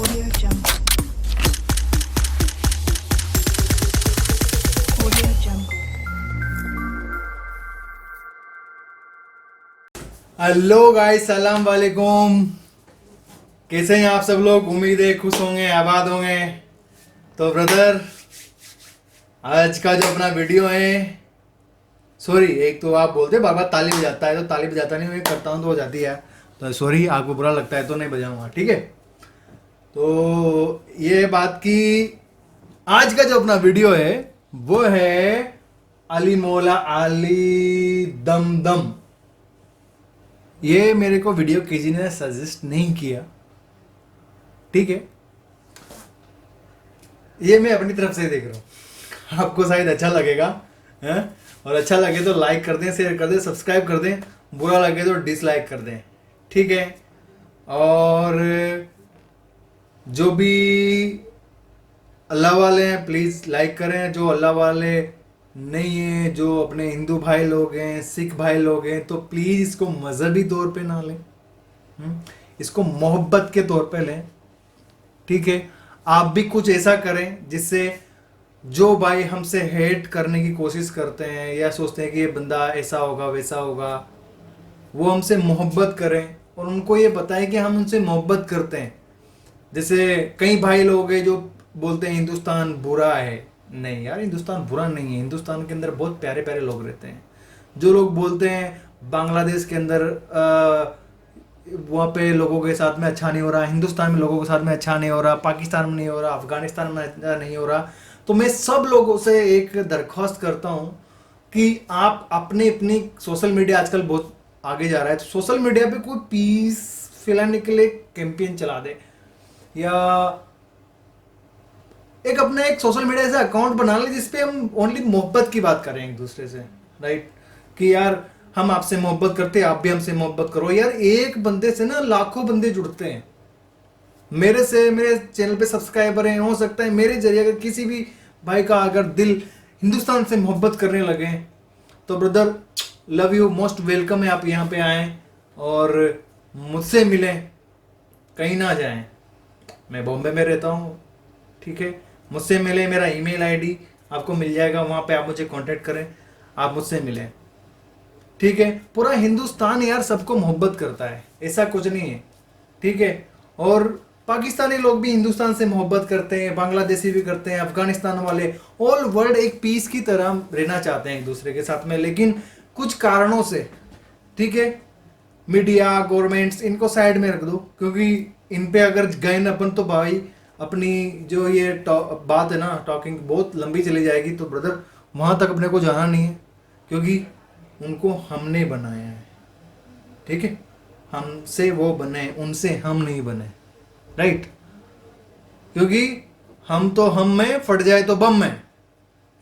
Audio Jungle. Audio Jungle. Hello guys, सलाम वालेकुम। कैसे हैं आप सब लोग? उम्मीद है खुश होंगे, आबाद होंगे। तो ब्रदर, आज का जो अपना वीडियो है, सॉरी, एक तो आप बोलते बार बार ताली बजाता है, तो ताली बजाता नहीं, मैं करता हूँ तो हो जाती है। तो सॉरी, आपको बुरा लगता है तो नहीं बजाऊंगा, ठीक है। तो ये बात की आज का जो अपना वीडियो है वो है अली मौला अली दम दम। ये मेरे को वीडियो किसी ने सजेस्ट नहीं किया, ठीक है। ये मैं अपनी तरफ से देख रहा हूँ, आपको शायद अच्छा लगेगा हैं? और अच्छा लगे तो लाइक कर दें, शेयर कर दें, सब्सक्राइब कर दें। बुरा लगे तो डिसलाइक कर दें, ठीक है। और जो भी अल्लाह वाले हैं प्लीज़ लाइक करें, जो अल्लाह वाले नहीं हैं, जो अपने हिंदू भाई लोग हैं, सिख भाई लोग हैं, तो प्लीज़ इसको मजहबी तौर पे ना लें, इसको मोहब्बत के तौर पे लें, ठीक है। आप भी कुछ ऐसा करें जिससे जो भाई हमसे हेट करने की कोशिश करते हैं या सोचते हैं कि ये बंदा ऐसा होगा वैसा होगा, वो हमसे मोहब्बत करें और उनको ये बताएं कि हम उनसे मोहब्बत करते हैं। जैसे कई भाई लोग हैं जो बोलते हैं हिंदुस्तान बुरा है। नहीं यार, हिंदुस्तान बुरा नहीं है। हिंदुस्तान के अंदर बहुत प्यारे प्यारे लोग रहते हैं। जो लोग बोलते हैं बांग्लादेश के अंदर वहाँ पे लोगों के साथ में अच्छा नहीं हो रहा, हिंदुस्तान में लोगों के साथ में अच्छा नहीं हो रहा, पाकिस्तान में नहीं हो रहा, अफगानिस्तान में अच्छा नहीं हो रहा, तो मैं सब लोगों से एक दरख्वास्त करता हूँ कि आप अपने अपनी सोशल मीडिया आजकल बहुत आगे जा रहा है, तो सोशल मीडिया पे कोई पीस फैलाने के लिए कैंपेन चला दे, या एक अपना एक सोशल मीडिया से अकाउंट बना ले जिसपे हम ओनली मोहब्बत की बात करें एक दूसरे से, राइट। कि यार हम आपसे मोहब्बत करते हैं, आप भी हमसे मोहब्बत करो। यार एक बंदे से ना लाखों बंदे जुड़ते हैं। मेरे चैनल पे सब्सक्राइबर हैं, हो सकता है मेरे जरिए अगर किसी भी भाई का अगर दिल हिंदुस्तान से मोहब्बत करने लगे तो brother love you, most welcome है, आप यहाँ पे आएँ और मुझसे मिलें, कहीं ना जाएं। मैं बॉम्बे में रहता हूँ, ठीक है। मुझसे मिले, मेरा ईमेल आईडी आपको मिल जाएगा, वहाँ पे आप मुझे कांटेक्ट करें, आप मुझसे मिलें, ठीक है। पूरा हिंदुस्तान यार सबको मोहब्बत करता है, ऐसा कुछ नहीं है, ठीक है। और पाकिस्तानी लोग भी हिंदुस्तान से मोहब्बत करते हैं, बांग्लादेशी भी करते हैं, अफगानिस्तान वाले, ऑल वर्ल्ड एक पीस की तरह रहना चाहते हैं एक दूसरे के साथ में, लेकिन कुछ कारणों से, ठीक है, मीडिया गवर्नमेंट्स इनको साइड में रख दो, क्योंकि इन पे अगर गए न अपन तो भाई अपनी जो ये बात है ना, टॉकिंग बहुत लंबी चली जाएगी। तो ब्रदर वहाँ तक अपने को जाना नहीं है, क्योंकि उनको हमने बनाया है, ठीक है। हमसे वो बने, उनसे हम नहीं बने, राइट। क्योंकि हम तो हम में फट जाए तो बम में,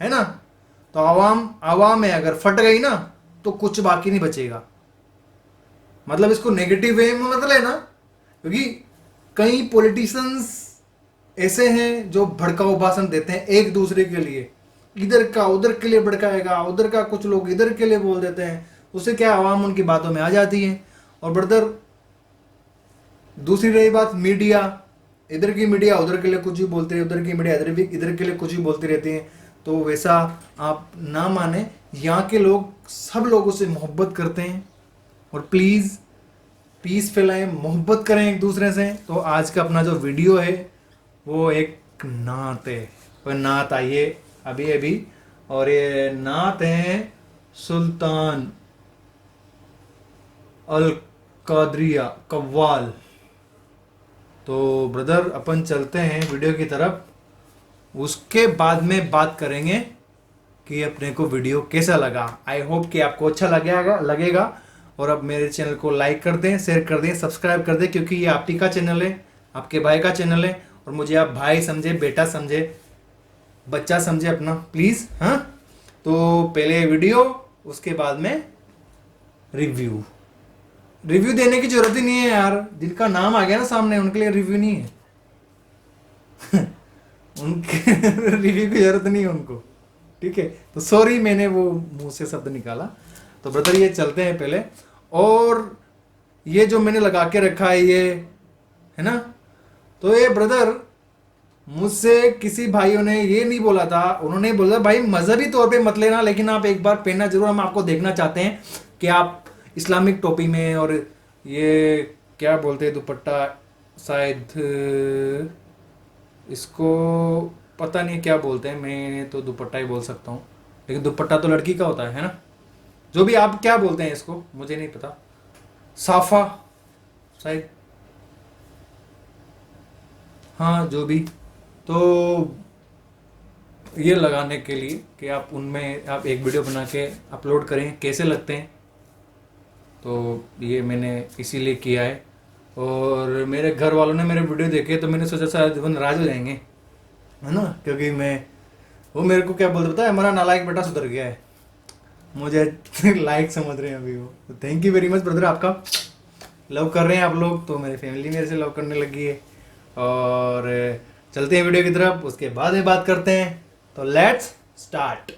है ना। तो आवाम में अगर फट गई ना तो कुछ बाकी नहीं बचेगा। मतलब इसको नेगेटिव वे में मत लेना, क्योंकि कई पॉलिटिशियंस ऐसे हैं जो भड़काऊ भाषण देते हैं एक दूसरे के लिए, इधर का उधर के लिए भड़काएगा, उधर का कुछ लोग इधर के लिए बोल देते हैं, उससे क्या आवाम उनकी बातों में आ जाती है। और ब्रदर दूसरी रही बात मीडिया, इधर की मीडिया उधर के लिए कुछ ही बोलती है, उधर की मीडिया इधर के लिए कुछ ही बोलती रहती है। तो वैसा आप ना माने, यहाँ के लोग सब लोगों से मोहब्बत करते हैं और प्लीज़ पीस फैलाएं, मोहब्बत करें एक दूसरे से। तो आज का अपना जो वीडियो है वो एक नात है, वह नात आई है अभी अभी, और ये नात है सुल्तान अल कादरिया कव्वाल। तो ब्रदर अपन चलते हैं वीडियो की तरफ, उसके बाद में बात करेंगे कि अपने को वीडियो कैसा लगा। आई होप कि आपको अच्छा लगेगा। और अब मेरे चैनल को लाइक कर दें, शेयर कर दें, सब्सक्राइब कर दें, क्योंकि ये आप ही का चैनल है, आपके भाई का चैनल है, और मुझे आप भाई समझे, बेटा समझे, बच्चा समझे अपना, प्लीज़। हाँ, तो पहले वीडियो, उसके बाद में रिव्यू देने की जरूरत ही नहीं है यार। जिनका नाम आ गया ना सामने उनके लिए रिव्यू नहीं है उनके रिव्यू की जरूरत नहीं है उनको, ठीक है। तो सॉरी, मैंने वो मुंह से शब्द निकाला। तो ब्रदर ये चलते हैं पहले, और ये जो मैंने लगा के रखा है ये है ना, तो ये ब्रदर, मुझसे किसी भाइयों ने ये नहीं बोला था, उन्होंने बोला भाई मजहबी तौर पे मत लेना, लेकिन आप एक बार पहनना जरूर, हम आपको देखना चाहते हैं कि आप इस्लामिक टोपी में, और ये क्या बोलते हैं दुपट्टा, शायद इसको पता नहीं क्या बोलते हैं, मैं तो दुपट्टा ही बोल सकता हूँ, लेकिन दुपट्टा तो लड़की का होता है ना, जो भी आप क्या बोलते हैं इसको मुझे नहीं पता, साफा शायद, हाँ जो भी। तो ये लगाने के लिए कि आप उनमें आप एक वीडियो बना के अपलोड करें कैसे लगते हैं, तो ये मैंने इसीलिए किया है। और मेरे घर वालों ने मेरे वीडियो देखे तो मैंने सोचा शायद वो नाराज हो जाएंगे, है ना, क्योंकि वो मेरे को क्या बोलते पता है, हमारा नालायक बेटा सुधर गया है, मुझे लाइक समझ रहे हैं अभी वो। तो thank you very much brother, आपका लव कर रहे हैं आप लोग, तो मेरी फैमिली मेरे से लव करने लगी है। और चलते हैं वीडियो की तरफ, उसके बाद में बात करते हैं, तो लेट्स स्टार्ट।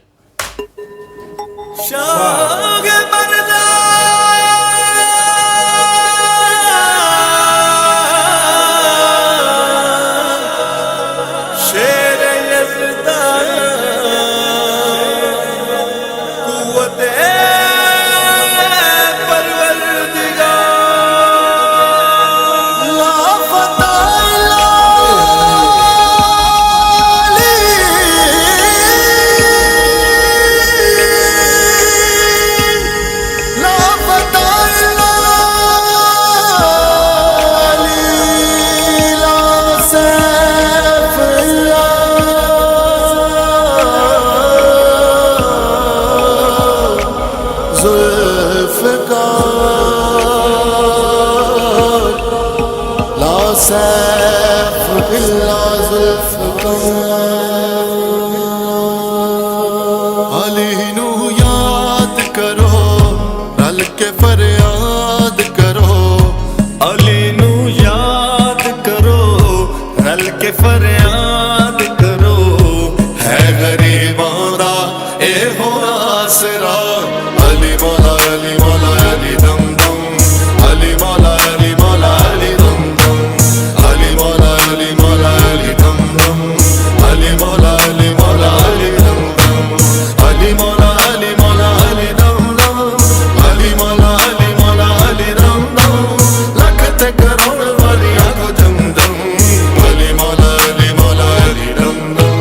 अली नू याद करो, रल के फरियाद करो, अली नू याद करो, रल के फरियाद करो, है गरीबां दा ए हो आसरा। अली मौला अली मौला अली दम दम, अली मौला अली मौला अली दम दम, अली मौला अली मौला अली दम दम, अली मौला अली मौला अली दम दम, अली मौला अली मौला अली दम दम, अली मौला अली मौला अली दम दम, लख ते करोड़ वालियां को दम दम, अली मौला अली मौला अली दम दम,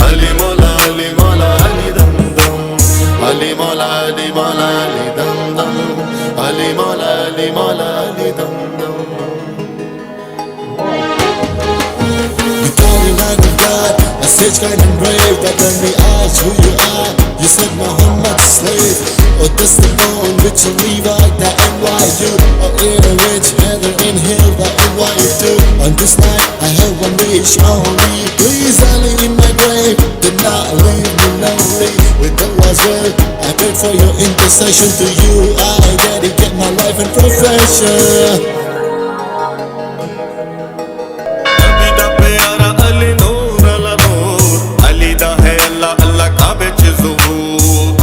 अली मौला अली मौला अली दम दम, अली मौला अली मौला अली दम दम, अली मौला अली मौला अली दम दम। You call me like a god, a sage kind and brave, that when we ask who you are, you said Muhammad's slave. Or this the bone which you Levite, the NYU, or in a rich heather in hill, the NYU. On this night I have one wish only, please Ali in my grave, did not leave me lonely. With Allah's will, I prayed for your intercession, to you I dedicate my life and profession.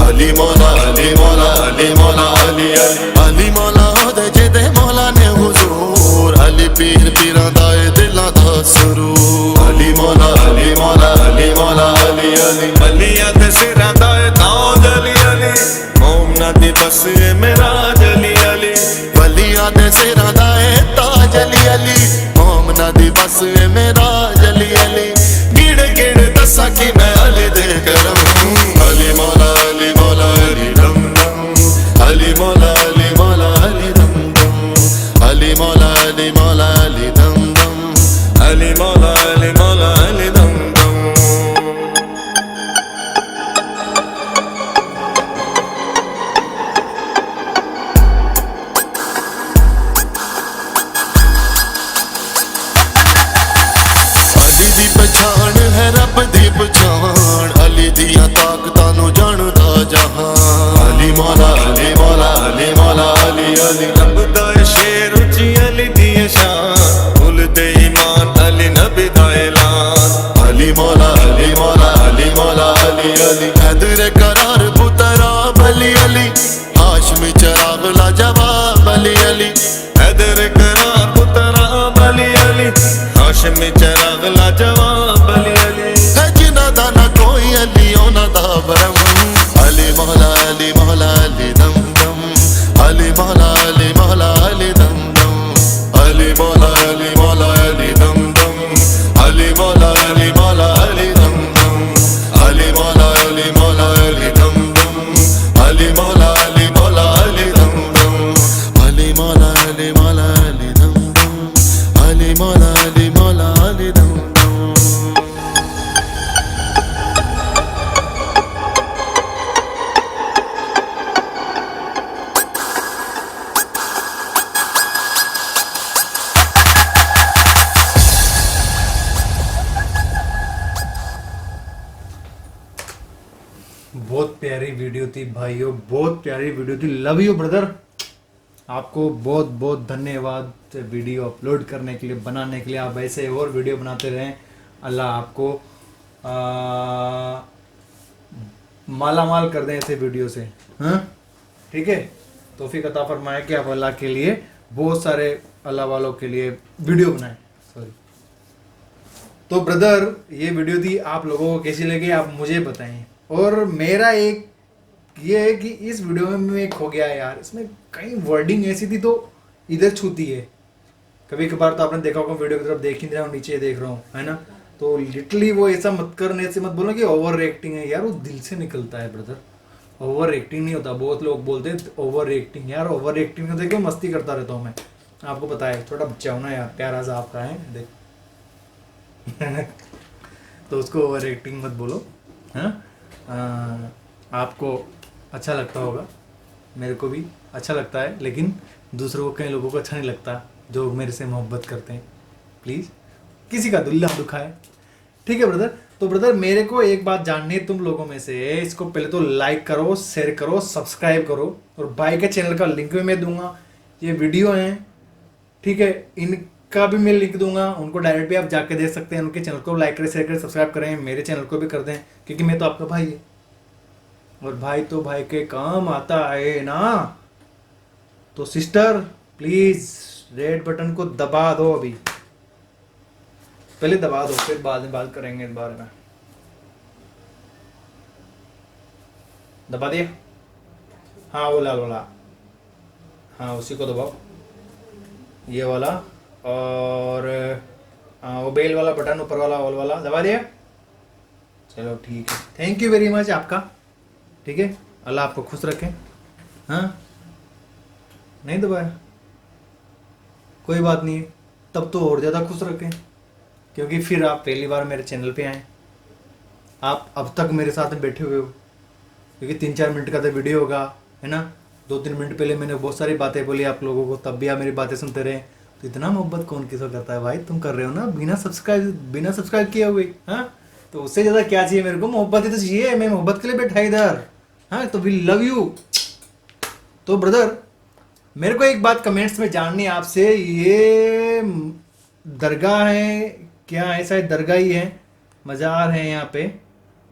Ali मौला अली मौला अली मौला अली अली मौला होदे जेदे मौला ने हुजूर, अली पीर पीरां दा ए दिलां दा सुरूर। अली मौला अली मौला अली मौला अली अली अलियां दे सिरां दा ए ताज अली अली, मोमना दी बस ए मेराज अली अली, वलियां दे सिरां दा ए ताज अली अली, मोमना दी बस ए मेराज अली अली। गिड़ गिड़ दसा कि मैं अली दे करम, अली मौला अली मौला अली दम दम, अली मौला अली मौला अली दम दम, अली मौला अली मौला अली दम दम, अली मौला अली मौला अली दम दम। अली दी पछाण है रब दी पछाण, अली दियां ताकतां नू जानदा जहान। अली मौला अली मौला अली मौला अली अली, रब दा शेर उची अली दी शान, कुल दे ईमान अली नबी दा ऐलान। अली मौला अली मौला अली मौला अली अली, हैदर करार पुतरा अली अली, हाशमी चराग ला जवाब अली अली, हैदर करार पुतरा अली अली, हाशमी चराग लाजवाब अली अली है जिन्ना दा ना कोई अली उन्हां दा भरम अली मौला अली मौला अली दम दम अली मौला अली मौला अली दम दम अली मौला अली मौला अली दम दम अली मौला अली मौला अली दम दम अली मौला अली मौला अली दम दम अली मौला अली मौला अली दम दम अली मौला अली मौला अली दम दम अली मौला अली मौला अली दम दम। बहुत प्यारी वीडियो थी भाइयों, बहुत प्यारी वीडियो थी। लव यू ब्रदर, आपको बहुत बहुत धन्यवाद वीडियो अपलोड करने के लिए, बनाने के लिए। आप ऐसे और वीडियो बनाते रहें, अल्लाह आपको माला माल कर दें ऐसे वीडियो से। हाँ ठीक है, तौफीक अता फरमाए कि आप अल्लाह के लिए बहुत सारे अल्लाह वालों के लिए वीडियो बनाएं। सॉरी। तो ब्रदर ये वीडियो थी, आप लोगों को कैसी लगी आप मुझे बताएं। और मेरा एक ये है कि इस वीडियो में मैं खो गया यार, इसमें कई वर्डिंग ऐसी थी तो इधर छूती है। कभी कभार तो आपने देखा होगा वीडियो की तरफ देख ही नहीं रहा हूँ, नीचे देख रहा हूँ, है ना। तो लिटरली वो ऐसा मत करने से मत बोलो कि ओवर एक्टिंग है यार, वो दिल से निकलता है ब्रदर। ओवर एक्टिंग नहीं होता, बहुत लोग बोलते हैं ओवर एक्टिंग। यार ओवर एक्टिंग होता है कि मस्ती करता रहता हूँ मैं, आपको पता है, छोटा बच्चा हूँ ना यार, प्यारा सा आपका है देख तो उसको ओवर एक्टिंग मत बोलो। हाँ आपको अच्छा लगता होगा, मेरे को भी अच्छा लगता है, लेकिन दूसरों को, कई लोगों को अच्छा नहीं लगता जो मेरे से मोहब्बत करते हैं। प्लीज़ किसी का दिल ना दुखाए, ठीक है ब्रदर। तो ब्रदर मेरे को एक बात जाननी है तुम लोगों में से, इसको पहले तो लाइक करो, शेयर करो, सब्सक्राइब करो, और भाई के चैनल का लिंक भी मैं दूंगा। ये वीडियो हैं ठीक है, इनका भी मैं लिंक दूंगा, उनको डायरेक्ट भी आप जाके देख सकते हैं। उनके चैनल को लाइक करें, शेयर करें, सब्सक्राइब करें, मेरे चैनल को भी कर दें, क्योंकि मैं तो आपका भाई है, और भाई तो भाई के काम आता है ना। तो सिस्टर प्लीज रेड बटन को दबा दो, अभी पहले दबा दो, फिर बाद में बात करेंगे इस बारे में। दबा दिया? हाँ वो लाल वाला, हाँ उसी को दबाओ, ये वाला, और वो बेल वाला बटन ऊपर वाला, ऑल वाला दबा दिया? चलो ठीक है, थैंक यू वेरी मच आपका, ठीक है, अल्लाह आपको खुश रखे। हाँ नहीं दबाया, कोई बात नहीं है, तब तो और ज़्यादा खुश रखें, क्योंकि फिर आप पहली बार मेरे चैनल पे आए, आप अब तक मेरे साथ में बैठे हुए हो, क्योंकि 3-4 मिनट का तो वीडियो होगा, है ना। 2-3 मिनट पहले मैंने बहुत सारी बातें बोली आप लोगों को, तब भी आप मेरी बातें सुनते रहे। तो इतना मोहब्बत कौन किसको करता है भाई, तुम कर रहे हो ना बिना सब्सक्राइब किए हुए। हाँ तो उससे ज़्यादा क्या चाहिए मेरे को, मोहब्बत ही तो चाहिए, मैं मोहब्बत के लिए बैठा इधर। हाँ तो वी लव यू। तो ब्रदर मेरे को एक बात कमेंट्स में जाननी है आपसे, ये दरगाह है क्या है, शायद दरगाह ही है, मज़ार है यहाँ पे,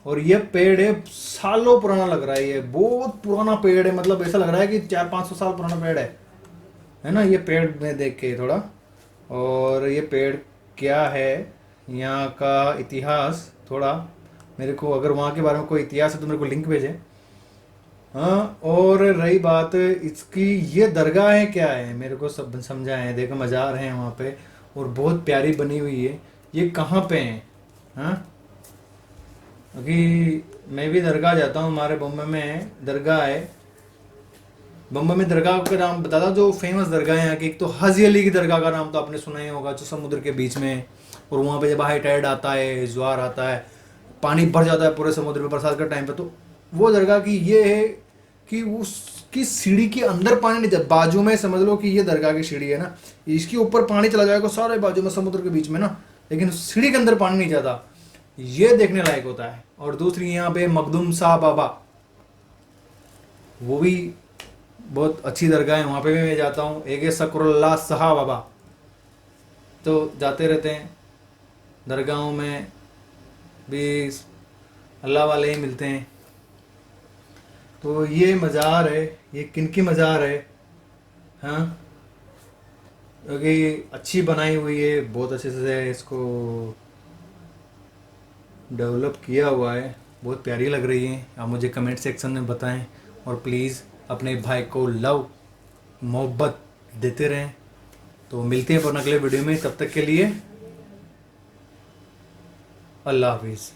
और ये पेड़ है सालों पुराना लग रहा है, ये बहुत पुराना पेड़ है, मतलब ऐसा लग रहा है कि 400-500 साल पुराना पेड़ है ना। ये पेड़ में देख के थोड़ा, और ये पेड़ क्या है, यहाँ का इतिहास थोड़ा मेरे को, अगर वहाँ के बारे में कोई इतिहास है तो मेरे को लिंक भेजें। हाँ और रही बात इसकी, ये दरगाह है क्या है, मेरे को सब समझा है। देखो मज़ार है वहाँ पे, और बहुत प्यारी बनी हुई है। ये कहाँ पे है? हाँ क्योंकि मैं भी दरगाह जाता हूँ, हमारे बम्बई में दरगाह है। बम्बई में दरगाह का नाम बताता, जो फेमस दरगाह है यहाँ की, एक तो हाजी अली की दरगाह का नाम तो आपने सुना ही होगा, जो समुद्र के बीच में, और वहाँ पे जब हाई टाइड आता है, ज्वार आता है, पानी भर जाता है पूरे समुद्र में बरसात के टाइम पे, तो वो दरगाह की ये है कि उसकी सीढ़ी के अंदर पानी नहीं जाता, बाजू में समझ लो कि ये दरगाह की सीढ़ी है ना, इसके ऊपर पानी चला जाएगा सारे बाजू में समुद्र के बीच में ना, लेकिन सीढ़ी के अंदर पानी नहीं जाता, ये देखने लायक होता है। और दूसरी यहाँ पे मखदूम शाह बाबा, वो भी बहुत अच्छी दरगाह है, वहाँ पे भी मैं जाता हूँ। एक है शकरुल्लाह शाह बाबा, तो जाते रहते हैं दरगाहों में भी, अल्लाह वाले ही मिलते हैं। तो ये मज़ार है, ये किनकी मज़ार है? हाँ क्योंकि अच्छी बनाई हुई है, बहुत अच्छे से इसको डेवलप किया हुआ है, बहुत प्यारी लग रही है। आप मुझे कमेंट सेक्शन में बताएं और प्लीज़ अपने भाई को लव मोहब्बत देते रहें। तो मिलते हैं अपन अगले वीडियो में, तब तक के लिए अल्लाह हाफिज़।